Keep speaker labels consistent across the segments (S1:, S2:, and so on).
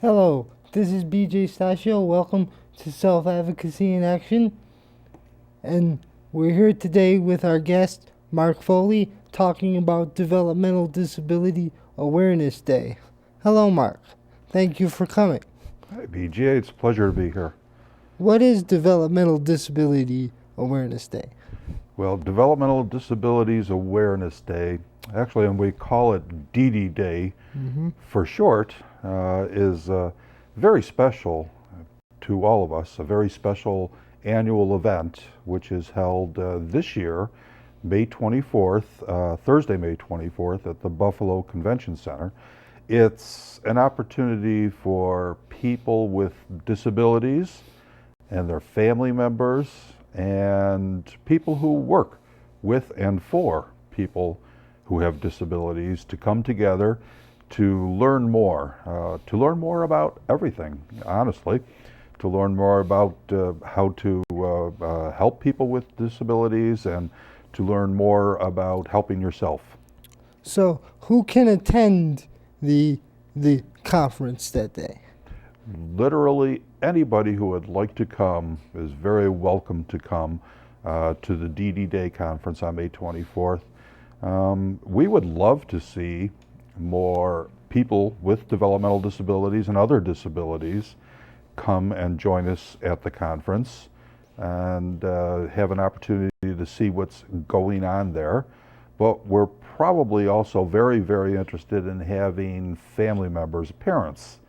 S1: Hello, this is BJ Stasio. Welcome to Self Advocacy in Action. And we're here today with our guest, Mark Foley, talking about Developmental Disability Awareness Day. Hello, Mark. Thank you for coming.
S2: Hi, BJ. It's a pleasure to be here.
S1: What is Developmental Disability Awareness Day?
S2: Well, Developmental Disabilities Awareness Day, actually, and we call it DD Day for short, is very special to all of us, a very special annual event which is held this year, May 24th, Thursday, May 24th, at the Buffalo Convention Center. It's an opportunity for people with disabilities and their family members and people who work with and for people who have disabilities to come together to learn more about everything, honestly, to learn more about how to help people with disabilities and to learn more about helping yourself.
S1: So, who can attend the conference that day?
S2: Literally anybody who would like to come is very welcome to come to the DD Day conference on May 24th. We would love to see more people with developmental disabilities and other disabilities come and join us at the conference and have an opportunity to see what's going on there. But we're probably also very, very interested in having family members, parents,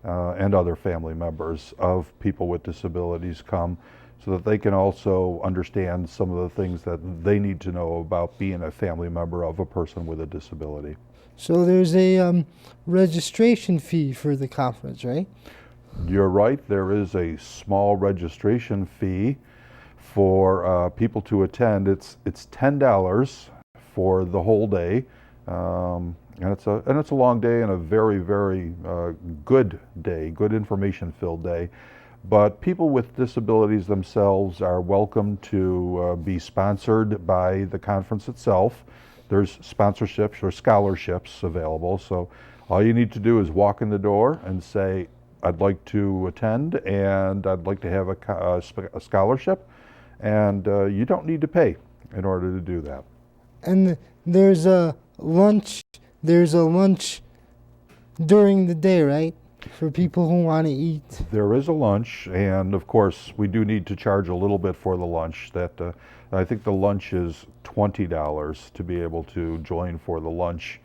S2: and other family members of people with disabilities come so that they can also understand some of the things that they need to know about being a family member of a person with a disability.
S1: So there's a registration fee for the conference, right?
S2: You're right, there is a small registration fee for people to attend. It's $10 for the whole day. And it's a long day and a very, very good day, good information-filled day. But people with disabilities themselves are welcome to be sponsored by the conference itself. There's sponsorships or scholarships available. So all you need to do is walk in the door and say, I'd like to attend and I'd like to have a scholarship. And you don't need to pay in order to do that.
S1: And there's a lunch during the day, right? For people who want to eat.
S2: There is a lunch, and of course, we do need to charge a little bit for the lunch. I think the lunch is $20 to be able to join for the lunch.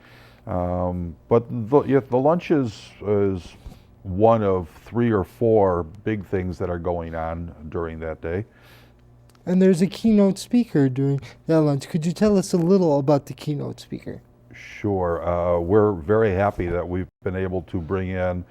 S2: But the lunch is one of 3 or 4 big things that are going on during that day.
S1: And there's a keynote speaker during that lunch. Could you tell us a little about the keynote speaker?
S2: Sure. We're very happy that we've been able to bring in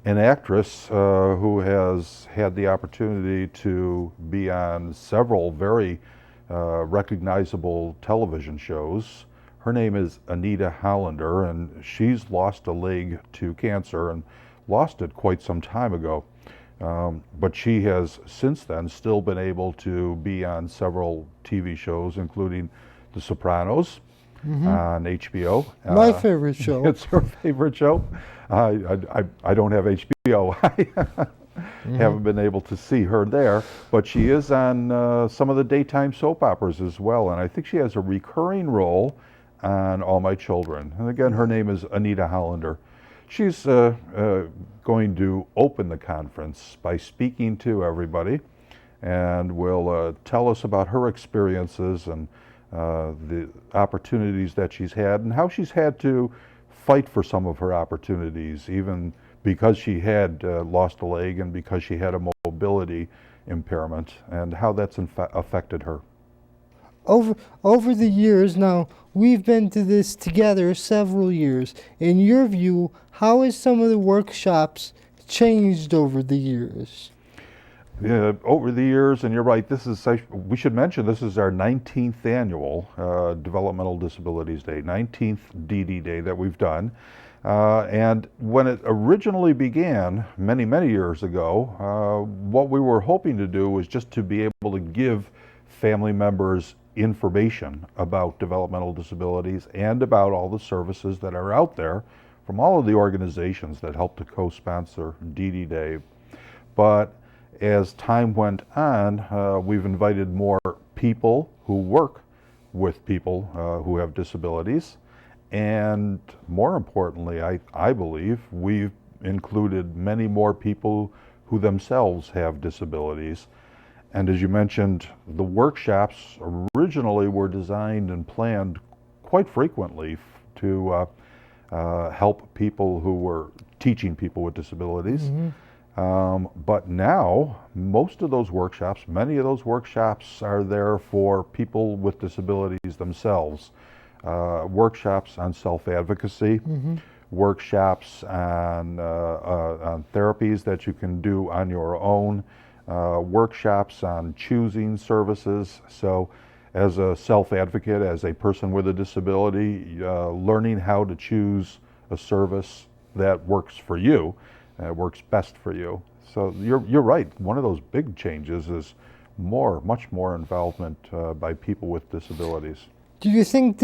S2: an actress who has had the opportunity to be on several very recognizable television shows. Her name is Anita Hollander, and she's lost a leg to cancer and lost it quite some time ago. But she has since then still been able to be on several TV shows, including The Sopranos on HBO.
S1: My favorite show.
S2: It's her favorite show. I don't have HBO. I haven't been able to see her there, but she is on some of the daytime soap operas as well, and I think she has a recurring role on All My Children. And again, her name is Anita Hollander. She's going to open the conference by speaking to everybody, and will tell us about her experiences and the opportunities that she's had and how she's had to fight for some of her opportunities, even because she had lost a leg and because she had a mobility impairment, and how that's affected her.
S1: Over the years now, we've been to this together several years. In your view, how has some of the workshops changed over the years?
S2: Over the years, and you're right, we should mention this is our 19th annual Developmental Disabilities Day, 19th DD Day that we've done. And when it originally began, many, many years ago, what we were hoping to do was just to be able to give family members information about developmental disabilities and about all the services that are out there from all of the organizations that helped to co-sponsor DD Day. But as time went on, we've invited more people who work with people who have disabilities. And more importantly, I believe we've included many more people who themselves have disabilities. And as you mentioned, the workshops originally were designed and planned quite frequently to help people who were teaching people with disabilities. But now, most of those workshops, many of those workshops are there for people with disabilities themselves. Workshops on self-advocacy, workshops on therapies that you can do on your own, workshops on choosing services. So as a self-advocate, as a person with a disability, learning how to choose a service that works for you, works best for you. So you're right. One of those big changes is much more involvement by people with disabilities.
S1: Do you think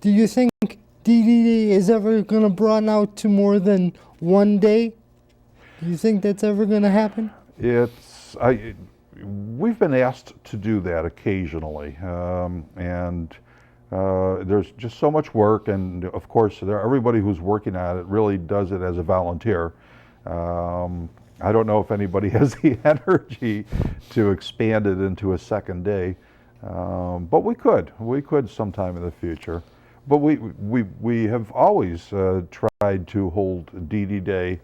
S1: DDD is ever going to broaden out to more than one day? Do you think that's ever going to happen?
S2: We've been asked to do that occasionally, and there's just so much work, and of course everybody who's working on it really does it as a volunteer. I don't know if anybody has the energy to expand it into a second day, but we could sometime in the future. But we have always tried to hold DD Day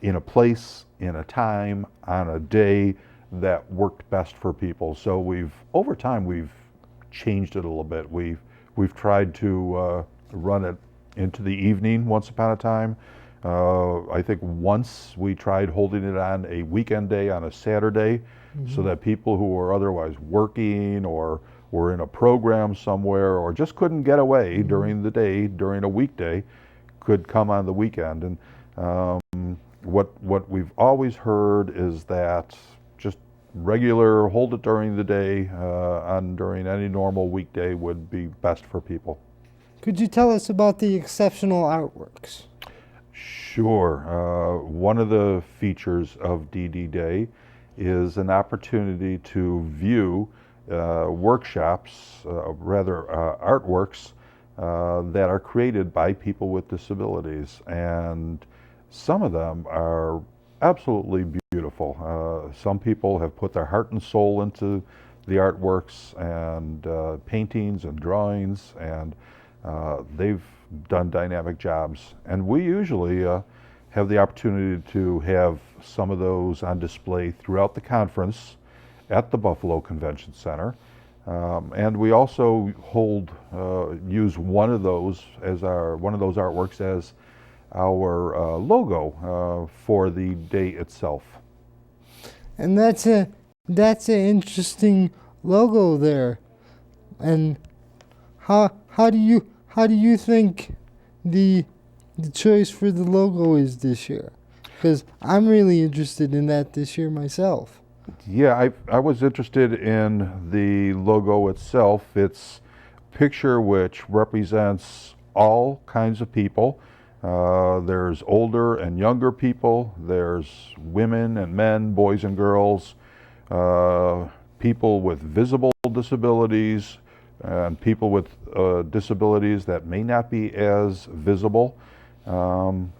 S2: in a place, in a time, on a day that worked best for people. So over time we've changed it a little bit. We've tried to run it into the evening once upon a time. I think once we tried holding it on a weekend day, on a Saturday, so that people who were otherwise working or were in a program somewhere or just couldn't get away during the day, during a weekday, could come on the weekend. And what we've always heard is that just regular, hold it during the day, during any normal weekday would be best for people.
S1: Could you tell us about the exceptional artworks?
S2: Sure. One of the features of DD Day is an opportunity to view workshops, artworks that are created by people with disabilities. And some of them are absolutely beautiful. Some people have put their heart and soul into the artworks and paintings and drawings, and they've done dynamic jobs. And we usually have the opportunity to have some of those on display throughout the conference at the Buffalo Convention Center. And we also use one of those artworks as our logo for the day itself.
S1: And that's an interesting logo there. And how do you think the choice for the logo is this year? Because I'm really interested in that this year myself.
S2: Yeah, I was interested in the logo itself. It's a picture which represents all kinds of people. There's older and younger people. There's women and men, boys and girls, people with visible disabilities, and people with disabilities that may not be as visible. And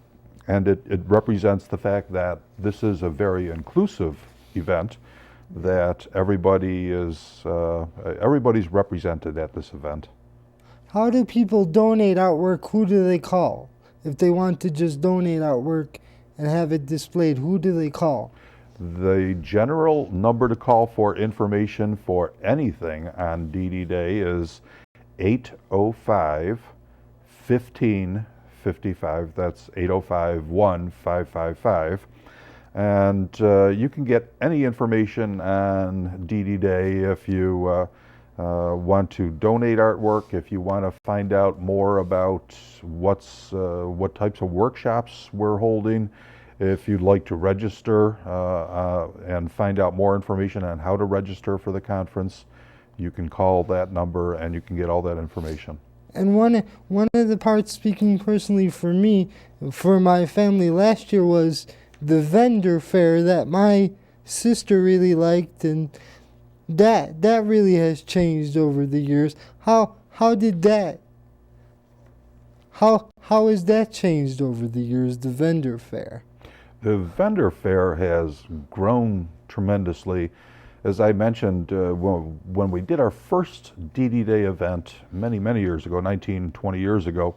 S2: it represents the fact that this is a very inclusive event, that everybody's represented at this event.
S1: How do people donate artwork? Who do they call? If they want to just donate artwork and have it displayed, who do they call?
S2: The general number to call for information for anything on DD Day is 805-1555. That's 805-1555. And you can get any information on DD Day if you want to donate artwork, if you want to find out more about what types of workshops we're holding, if you'd like to register and find out more information on how to register for the conference, you can call that number and you can get all that information.
S1: And one of the parts, speaking personally for me, for my family last year, was the vendor fair that my sister really liked, and that really has changed over the years. How did that how has that changed over the years, the vendor fair?
S2: The vendor fair has grown tremendously. As I mentioned, when we did our first DD Day event many years ago, 19, 20 years ago,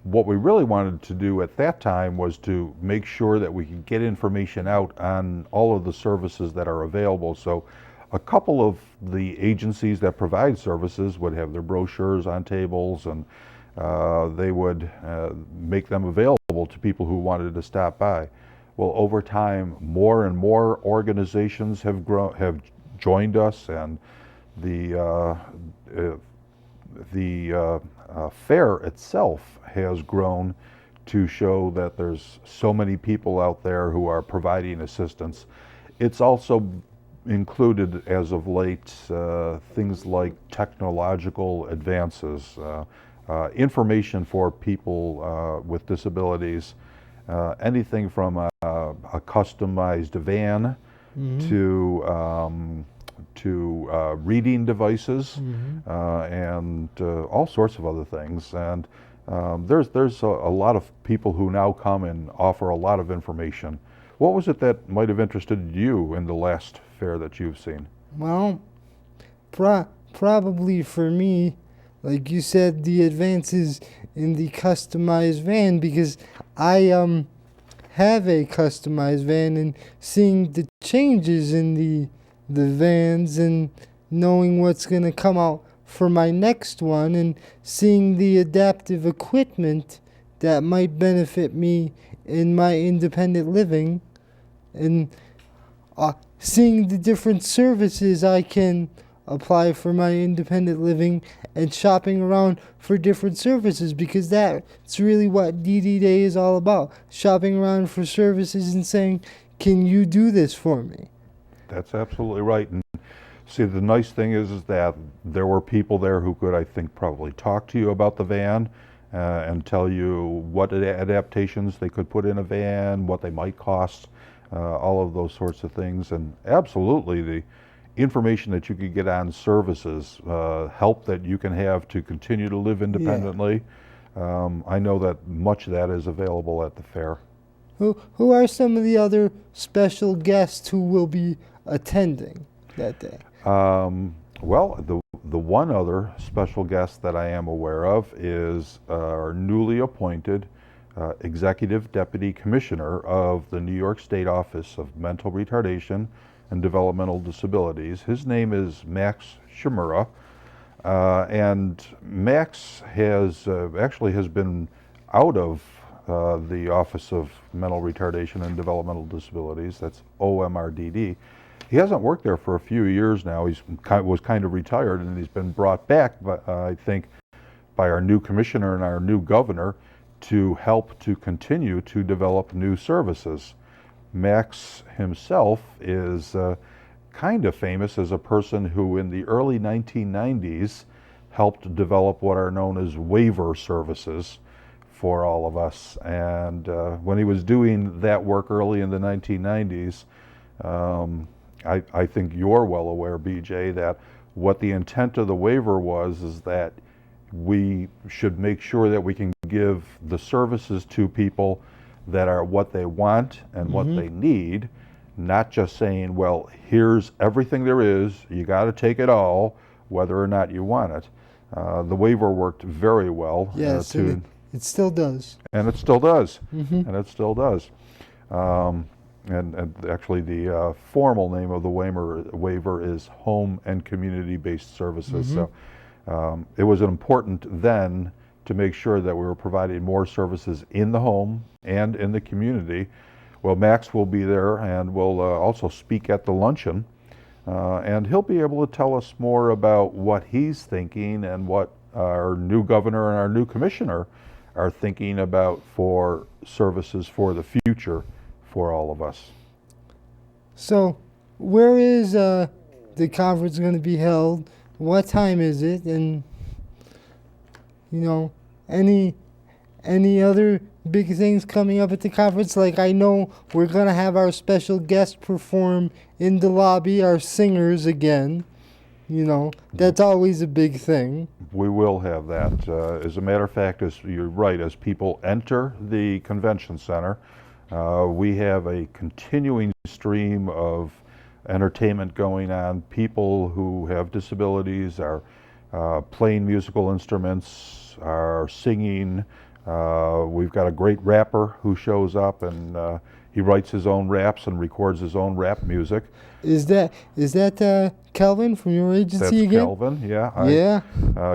S2: what we really wanted to do at that time was to make sure that we could get information out on all of the services that are available. So a couple of the agencies that provide services would have their brochures on tables, and they would make them available to people who wanted to stop by. Well, over time, more and more organizations have joined us, and the fair itself has grown to show that there's so many people out there who are providing assistance. It's also included, as of late, things like technological advances, information for people with disabilities, anything from a customized van to reading devices, and all sorts of other things. And there's a lot of people who now come and offer a lot of information. What was it that might have interested you in the last fair that you've seen?
S1: Well, probably for me, like you said, the advances in the customized van, because I have a customized van, and seeing the changes in the vans and knowing what's going to come out for my next one, and seeing the adaptive equipment that might benefit me in my independent living, and seeing the different services I can apply for my independent living, and shopping around for different services, because that's really what DD Day is all about. Shopping around for services and saying, can you do this for me?
S2: That's absolutely right. And see, the nice thing is that there were people there who could, I think, probably talk to you about the van and tell you what adaptations they could put in a van, what they might cost, all of those sorts of things. And absolutely, the information that you could get on services, help that you can have to continue to live independently. I know that much of that is available at the fair.
S1: Who are some of the other special guests who will be attending that day?
S2: Well, the one other special guest that I am aware of is our newly appointed Executive Deputy Commissioner of the New York State Office of Mental Retardation and Developmental Disabilities. His name is Max Shimura, and Max has been out of the Office of Mental Retardation and Developmental Disabilities. That's OMRDD. He hasn't worked there for a few years now. He was kind of retired, and he's been brought back, I think, by our new commissioner and our new governor to help to continue to develop new services. Max himself is kind of famous as a person who in the early 1990s helped develop what are known as waiver services for all of us. And when he was doing that work early in the 1990s, I think you're well aware, BJ, that what the intent of the waiver was is that we should make sure that we can give the services to people that are what they want and what they need, not just saying, well, here's everything there is, you got to take it all, whether or not you want it. The waiver worked very well.
S1: Yes, and it still does.
S2: And it still does. And it still does. And actually the formal name of the waiver is Home and Community-Based Services. So it was important then to make sure that we were providing more services in the home and in the community. Well, Max will be there and will also speak at the luncheon. And he'll be able to tell us more about what he's thinking and what our new governor and our new commissioner are thinking about for services for the future for all of us.
S1: So, where is the conference going to be held? What time is it? And You know, any any other big things coming up at the conference? Like, I know we're gonna have our special guest perform in the lobby, our singers again. You know, that's always a big thing.
S2: We will have that. As a matter of fact, as you're right, as people enter the convention center, we have a continuing stream of entertainment going on. People who have disabilities are playing musical instruments, are singing. We've got a great rapper who shows up and he writes his own raps and records his own rap music.
S1: Is that Kelvin from your agency
S2: That's
S1: again?
S2: Kelvin, yeah.
S1: Yeah.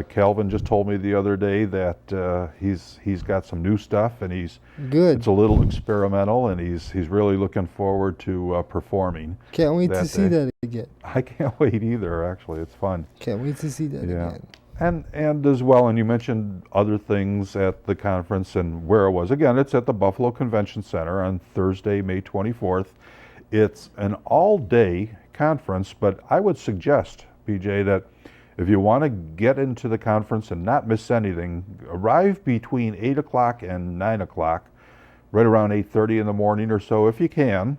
S2: Kelvin just told me the other day that he's got some new stuff and
S1: Good.
S2: it's a little experimental and he's really looking forward to performing.
S1: Can't wait to
S2: that
S1: see
S2: day.
S1: that again.
S2: I can't wait either. Actually, it's fun.
S1: Can't wait to see that
S2: Yeah.
S1: again.
S2: And as well, and you mentioned other things at the conference and where it was. Again, it's at the Buffalo Convention Center on Thursday, May 24th. It's an all-day conference, but I would suggest, BJ, that if you want to get into the conference and not miss anything, arrive between 8 o'clock and 9 o'clock, right around 8:30 in the morning or so if you can,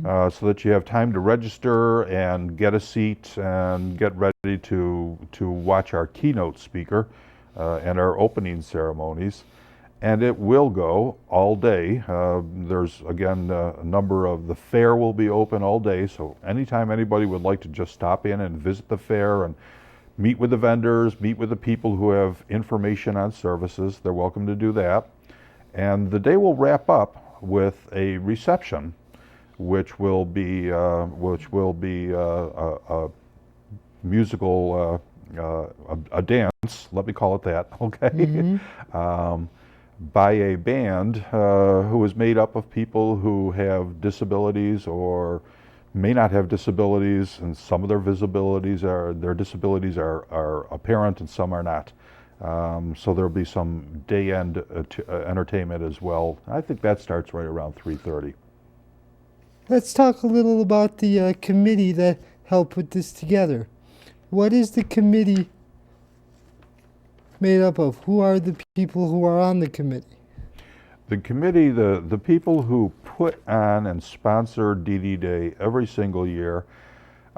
S2: so that you have time to register and get a seat and get ready to watch our keynote speaker and our opening ceremonies. And it will go all day. There's, again, a number of, the fair will be open all day, so anytime anybody would like to just stop in and visit the fair and meet with the vendors, meet with the people who have information on services, they're welcome to do that. And the day will wrap up with a reception, which will be a musical, a dance, let me call it that, okay? By a band who is made up of people who have disabilities or may not have disabilities, and some of their disabilities are apparent and some are not. So there'll be some day-end entertainment as well. I think that starts right around 3:30.
S1: Let's talk a little about the committee that helped put this together. What is the committee made up of? Who are the people who are on the committee?
S2: The committee, the people who put on and sponsor DD Day every single year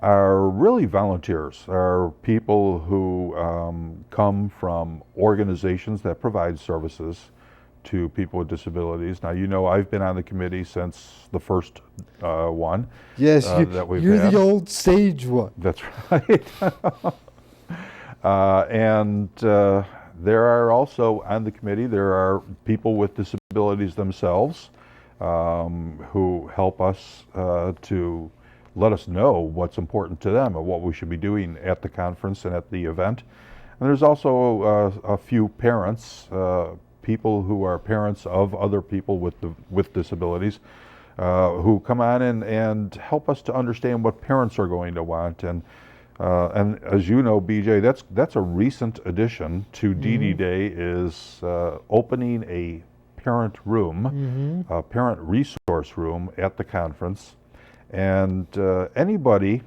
S2: are really volunteers, are people who come from organizations that provide services to people with disabilities. Now, you know, I've been on the committee since the first one.
S1: Yes,
S2: that we've
S1: you're
S2: had.
S1: the old sage one.
S2: That's right. There are also on the committee, there are people with disabilities themselves who help us to let us know what's important to them and what we should be doing at the conference and at the event. And there's also a few parents, people who are parents of other people with disabilities, who come on and help us to understand what parents are going to want. And as you know, BJ, that's a recent addition to DD Day, is opening a parent room, a parent resource room at the conference. And anybody,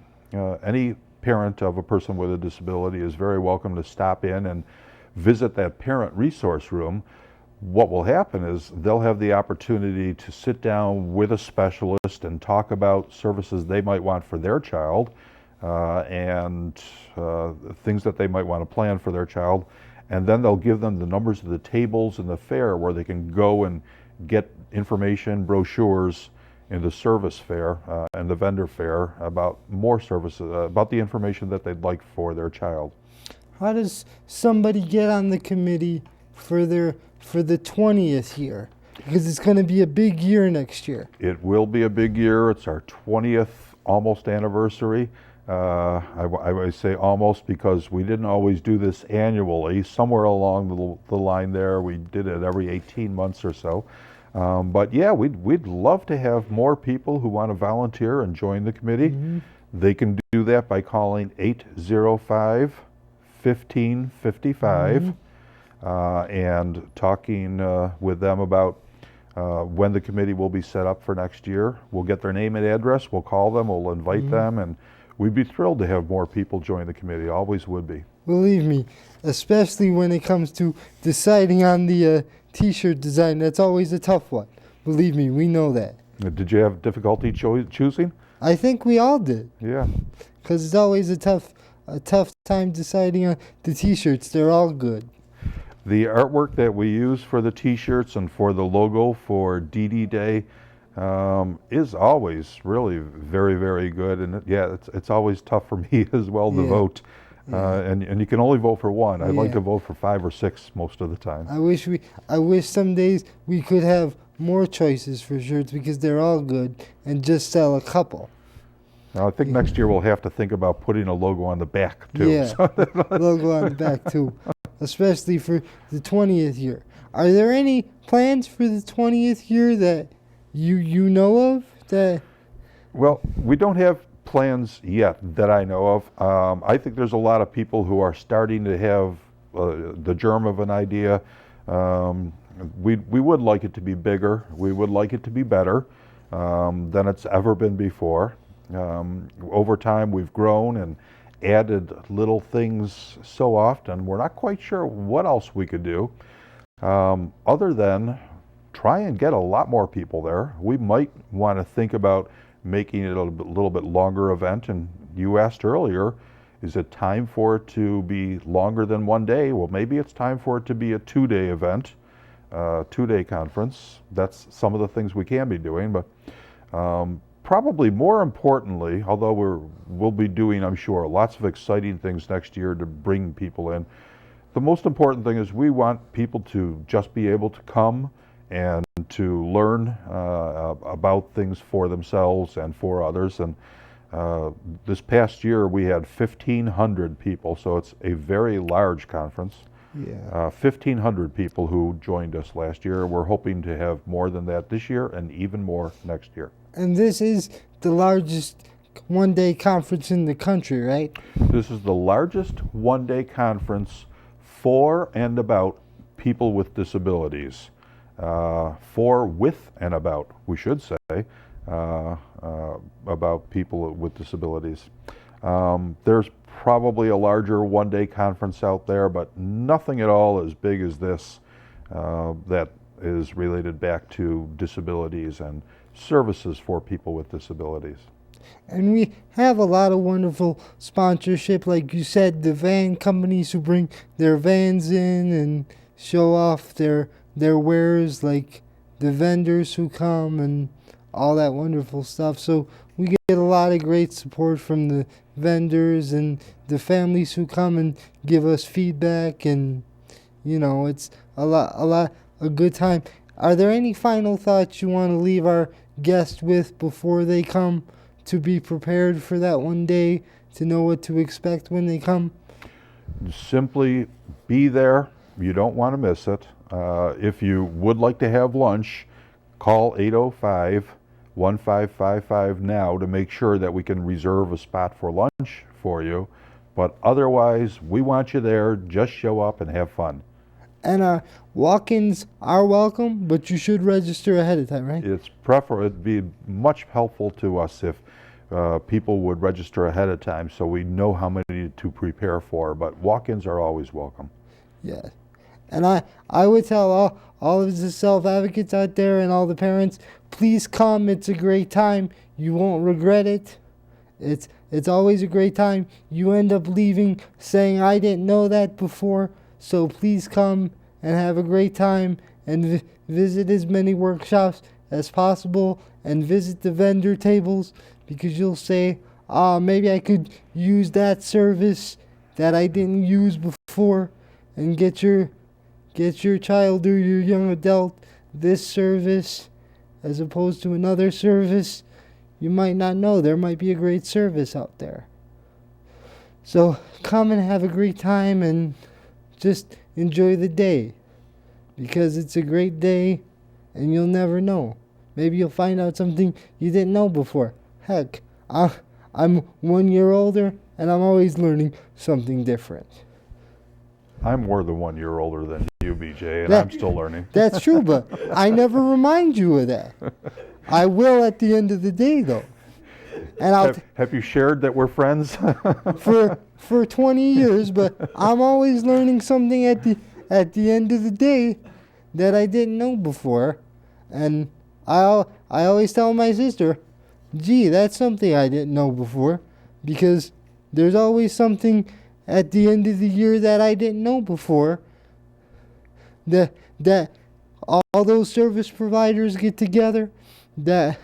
S2: any parent of a person with a disability is very welcome to stop in and visit that parent resource room. What will happen is they'll have the opportunity to sit down with a specialist and talk about services they might want for their child, and things that they might want to plan for their child. And then they'll give them the numbers of the tables in the fair where they can go and get information, brochures in the service fair and the vendor fair about more services, about the information that they'd like for their child.
S1: How does somebody get on the committee for the 20th year? Because it's going to be a big year next year.
S2: It will be a big year. It's our 20th almost anniversary. I would say almost because we didn't always do this annually. Somewhere along the line there, we did it every 18 months or so. But yeah, we'd love to have more people who want to volunteer and join the committee. They can do that by calling 805-1555 and talking with them about when the committee will be set up for next year. We'll get their name and address, we'll call them, we'll invite them, and we'd be thrilled to have more people join the committee, always would be.
S1: Believe me, especially when it comes to deciding on the t-shirt design. That's always a tough one. Believe me, we know that.
S2: Did you have difficulty choosing?
S1: I think we all did,
S2: Yeah.
S1: because it's always a tough time deciding on the t-shirts. They're all good.
S2: The artwork that we use for the t-shirts and for the logo for DD Day is always really very, very good. And yeah, it's always tough for me as well to
S1: Yeah.
S2: vote.
S1: Yeah.
S2: And you can only vote for one. I'd like
S1: Yeah.
S2: to vote for 5 or 6 most of the time.
S1: I wish some days we could have more choices for shirts because they're all good and just sell a couple.
S2: Now, I think next year we'll have to think about putting a logo on the back too.
S1: Yeah, logo on the back too, especially for the 20th year. Are there any plans for the 20th year that you know of? That
S2: Well, we don't have plans yet that I know of. I think there's a lot of people who are starting to have the germ of an idea. We would like it to be bigger. We would like it to be better than it's ever been before. Over time, we've grown and added little things so often, we're not quite sure what else we could do other than try and get a lot more people there. We might want to think about making it a little bit longer event. And you asked earlier, is it time for it to be longer than one day? Well, maybe it's time for it to be a 2-day event, 2-day conference. That's some of the things we can be doing. But probably more importantly, although we'll be doing, I'm sure, lots of exciting things next year to bring people in, the most important thing is we want people to just be able to come and to learn about things for themselves and for others. And this past year we had 1,500 people, so it's a very large conference.
S1: yeah.
S2: 1,500 people who joined us last year. We're hoping to have more than that this year and even more next year.
S1: And this is the largest one-day conference in the country, right?
S2: This is the largest one-day conference for and about people with disabilities. For, with, and about, we should say, about people with disabilities. There's probably a larger one-day conference out there, but nothing at all as big as this that is related back to disabilities and services for people with disabilities.
S1: And we have a lot of wonderful sponsorship, like you said, the van companies who bring their vans in and show off their wares, like the vendors who come and all that wonderful stuff. So we get a lot of great support from the vendors and the families who come and give us feedback, and it's a good time. Are there any final thoughts you want to leave our guests with before they come, to be prepared for that one day, to know what to expect when they come?
S2: Simply be there. You don't want to miss it. If you would like to have lunch, call 805-1555 now to make sure that we can reserve a spot for lunch for you. But otherwise, we want you there. Just show up and have fun.
S1: And walk-ins are welcome, but you should register ahead of time, right?
S2: It'd be much helpful to us if people would register ahead of time so we know how many to prepare for, but walk-ins are always welcome.
S1: Yeah. And I would tell all of the self-advocates out there and all the parents, please come. It's a great time. You won't regret it. It's always a great time. You end up leaving saying, I didn't know that before. So please come and have a great time and visit as many workshops as possible and visit the vendor tables, because you'll say, maybe I could use that service that I didn't use before, and get your child or your young adult this service as opposed to another service you might not know. There might be a great service out there. So come and have a great time and just enjoy the day, because it's a great day and you'll never know. Maybe you'll find out something you didn't know before. Heck, I'm 1 year older and I'm always learning something different.
S2: I'm more than 1 year older than you, BJ, and I'm still learning.
S1: That's true, but I never remind you of that. I will at the end of the day, though. And
S2: have you shared that we're friends?
S1: for 20 years, but I'm always learning something at the end of the day that I didn't know before. And I always tell my sister, gee, that's something I didn't know before, because there's always something at the end of the year that I didn't know before, that all those service providers get together, that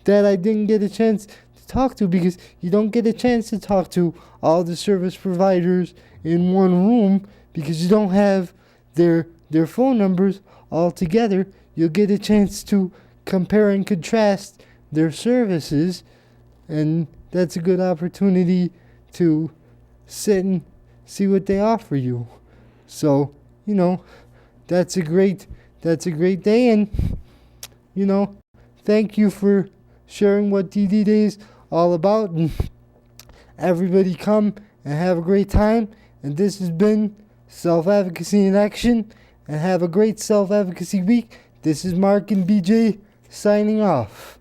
S1: I didn't get a chance to talk to, because you don't get a chance to talk to all the service providers in one room because you don't have their phone numbers all together. You'll get a chance to compare and contrast their services, and that's a good opportunity to sit and see what they offer you. So, that's a great day, and thank you for sharing what DD Day is all about, and everybody come and have a great time. And this has been Self-Advocacy in Action, and have a great self-advocacy week. This is Mark and BJ signing off.